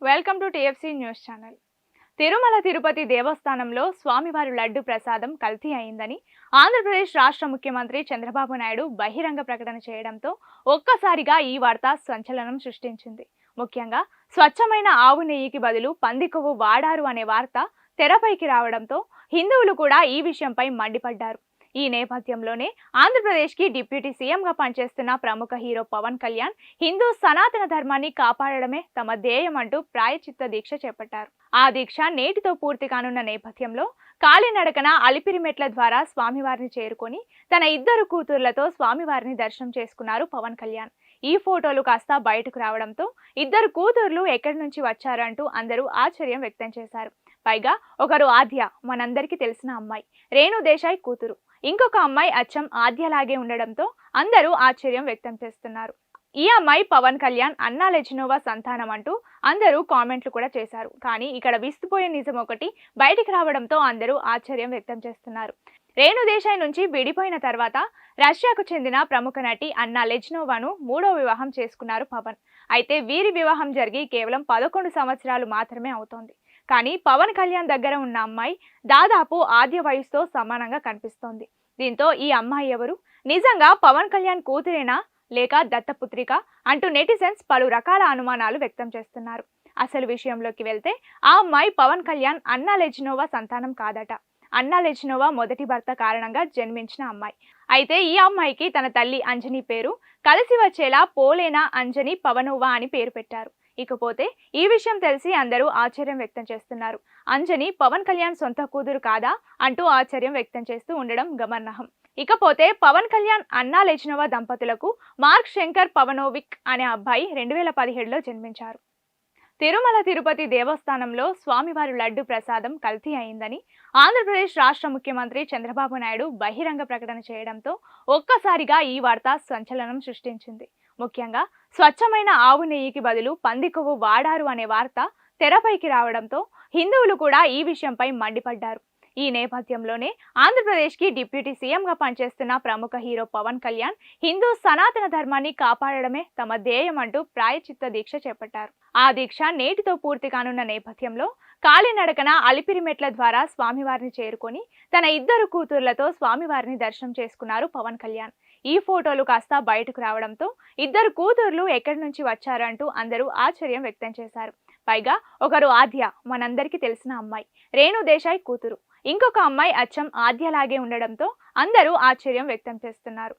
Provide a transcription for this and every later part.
Welcome to TFC news channel. Tirumala Tirupati దేవస్థానంలో స్వామివారి లడ్డు ప్రసాదం కల్తీ అయిందని ఆంధ్రప్రదేశ్ రాష్ట్ర ముఖ్యమంత్రి చంద్రబాబు నాయుడు బహిరంగ ప్రకటన చేయడంతో ఒక్కసారిగా ఈ వార్త సంచలనం సృష్టించింది. ముఖ్యంగా స్వచ్ఛమైన ఆవు నెయ్యికి బదులు పంది కొవ్వు వాడారు అనే వార్త తెరపైకి రావడంతో హిందువులు కూడా ఈ విషయంపై మండిపడ్డారు. ఈ నేపథ్యంలోనే ఆంధ్రప్రదేశ్కి డిప్యూటీ సీఎంగా పనిచేస్తున్న ప్రముఖ హీరో పవన్ కళ్యాణ్ హిందూ సనాతన ధర్మాన్ని కాపాడడమే తమ ధ్యేయం అంటూ ప్రాయచిత్త దీక్ష చేపట్టారు. ఆ దీక్ష నేటితో పూర్తి కానున్న నేపథ్యంలో కాలినడకన అలిపిరి మెట్ల ద్వారా స్వామివారిని చేరుకొని తన ఇద్దరు కూతుర్లతో స్వామివారిని దర్శనం చేసుకున్నారు పవన్ కళ్యాణ్. ఈ ఫోటోలు కాస్త బయటకు రావడంతో ఇద్దరు కూతుర్లు ఎక్కడి నుంచి వచ్చారంటూ అందరూ ఆశ్చర్యం వ్యక్తం చేశారు. పైగా ఒకరు ఆద్య, మనందరికీ తెలిసిన అమ్మాయి, రేణు దేశాయ్ కూతురు. ఇంకొక అమ్మాయి అచ్చం ఆద్యలాగే ఉండడంతో అందరూ ఆశ్చర్యం వ్యక్తం చేస్తున్నారు. ఈ అమ్మాయి పవన్ కళ్యాణ్ అన్నా లెజినోవా సంతానం అంటూ అందరూ కామెంట్లు కూడా చేశారు. కానీ ఇక్కడ విస్తుపోయే నిజం ఒకటి బయటికి రావడంతో అందరూ ఆశ్చర్యం వ్యక్తం చేస్తున్నారు. రేణు దేశాయ్ నుంచి విడిపోయిన తర్వాత రష్యాకు చెందిన ప్రముఖ నటి అన్నా లెజినోవాను మూడో వివాహం చేసుకున్నారు పవన్. అయితే వీరి వివాహం జరిగి కేవలం 11 సంవత్సరాలు మాత్రమే అవుతోంది. కానీ పవన్ కళ్యాణ్ దగ్గర ఉన్న అమ్మాయి దాదాపు ఆద్య వయసుతో సమానంగా కనిపిస్తోంది. దీంతో ఈ అమ్మాయి ఎవరు, నిజంగా పవన్ కళ్యాణ్ కూతురేనా లేక దత్తపుత్రిక అంటూ నెటిజన్స్ పలు రకాల అనుమానాలు వ్యక్తం చేస్తున్నారు. అసలు విషయంలోకి వెళ్తే ఆ అమ్మాయి పవన్ కళ్యాణ్ అన్నా లెజినోవా సంతానం కాదట. అన్నా లెజినోవా మొదటి భర్త కారణంగా జన్మించిన అమ్మాయి. అయితే ఈ అమ్మాయికి తన తల్లి అంజని పేరు కలిసి వచ్చేలా పోలేనా అంజని పవనోవా అని పేరు పెట్టారు. ఇకపోతే ఈ విషయం తెలిసి అందరూ ఆశ్చర్యం వ్యక్తం చేస్తున్నారు. అంజని పవన్ కళ్యాణ్ సొంత కూతురు కాదా అంటూ ఆశ్చర్యం వ్యక్తం చేస్తూ ఉండడం గమనార్హం. ఇకపోతే పవన్ కళ్యాణ్ అన్నా లెజినోవా దంపతులకు మార్క్ శంకర్ పవనోవిక్ అనే అబ్బాయి 2017లో జన్మించారు. తిరుమల తిరుపతి దేవస్థానంలో స్వామివారి లడ్డు ప్రసాదం కల్తీ అయిందని ఆంధ్రప్రదేశ్ రాష్ట్ర ముఖ్యమంత్రి చంద్రబాబు నాయుడు బహిరంగ ప్రకటన చేయడంతో ఒక్కసారిగా ఈ వార్త సంచలనం సృష్టించింది. ముఖ్యంగా స్వచ్ఛమైన ఆవు నెయ్యికి బదులు పంది కొవ్వు వాడారు అనే వార్త తెరపైకి రావడంతో హిందువులు కూడా ఈ విషయంపై మండిపడ్డారు. ఈ నేపథ్యంలోనే ఆంధ్రప్రదేశ్కి డిప్యూటీ సీఎంగా పనిచేస్తున్న ప్రముఖ హీరో పవన్ కళ్యాణ్ హిందూ సనాతన ధర్మాన్ని కాపాడడమే తమ ధ్యేయం అంటూ ప్రాయచిత్త దీక్ష చేపట్టారు. ఆ దీక్ష నేటితో పూర్తి కానున్న నేపథ్యంలో కాలినడకన అలిపిరి మెట్ల ద్వారా స్వామివారిని చేరుకొని తన ఇద్దరు కూతుర్లతో స్వామివారిని దర్శనం చేసుకున్నారు పవన్ కళ్యాణ్. ఈ ఫోటోలు కాస్త బయటకు రావడంతో ఇద్దరు కూతుర్లు ఎక్కడి నుంచి వచ్చారంటూ అందరూ ఆశ్చర్యం వ్యక్తం చేశారు. పైగా ఒకరు ఆద్య, మనందరికీ తెలిసిన అమ్మాయి, రేణు దేశాయ్ కూతురు. ఇంకొక అమ్మాయి అచ్చం ఆద్యలాగే ఉండడంతో అందరూ ఆశ్చర్యం వ్యక్తం చేస్తున్నారు.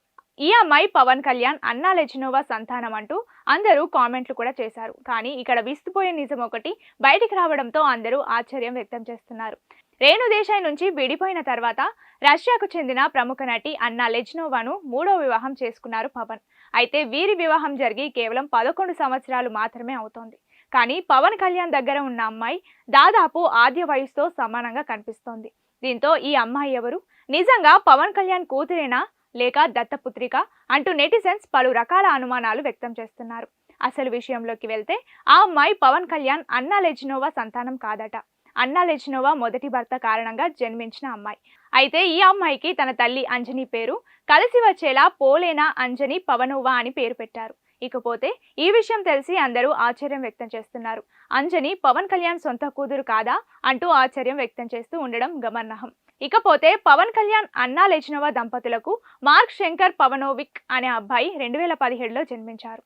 ఈ అమ్మాయి పవన్ కళ్యాణ్ అన్నా లెజినోవా సంతానం అంటూ అందరూ కామెంట్లు కూడా చేశారు. కానీ ఇక్కడ విస్తుపోయే నిజం ఒకటి బయటికి రావడంతో అందరూ ఆశ్చర్యం వ్యక్తం చేస్తున్నారు. రేణు దేశాయ్ నుంచి విడిపోయిన తర్వాత రష్యాకు చెందిన ప్రముఖ నటి అన్నా లెజినోవాను మూడో వివాహం చేసుకున్నారు పవన్. అయితే వీరి వివాహం జరిగి కేవలం 11 సంవత్సరాలు మాత్రమే అవుతోంది. కానీ పవన్ కళ్యాణ్ దగ్గర ఉన్న అమ్మాయి దాదాపు ఆద్య వయసుతో సమానంగా కనిపిస్తోంది. దీంతో ఈ అమ్మాయి ఎవరు, నిజంగా పవన్ కళ్యాణ్ కూతురేనా లేక దత్తపుత్రిక అంటూ నెటిజన్స్ పలు రకాల అనుమానాలు వ్యక్తం చేస్తున్నారు. అసలు విషయంలోకి వెళ్తే ఆ అమ్మాయి పవన్ కళ్యాణ్ అన్నా లెజినోవా సంతానం కాదట. అన్నా లెజినోవా మొదటి భర్త కారణంగా జన్మించిన అమ్మాయి. అయితే ఈ అమ్మాయికి తన తల్లి అంజని పేరు కలిసి వచ్చేలా పోలేనా అంజని పవనోవా అని పేరు పెట్టారు. ఇకపోతే ఈ విషయం తెలిసి అందరూ ఆశ్చర్యం వ్యక్తం చేస్తున్నారు. అంజని పవన్ కళ్యాణ్ సొంత కూతురు కాదా అంటూ ఆశ్చర్యం వ్యక్తం చేస్తూ ఉండడం గమనార్హం. ఇకపోతే పవన్ కళ్యాణ్ అన్నా లెజినోవా దంపతులకు మార్క్ శంకర్ పవనోవిక్ అనే అబ్బాయి 2017లో జన్మించారు.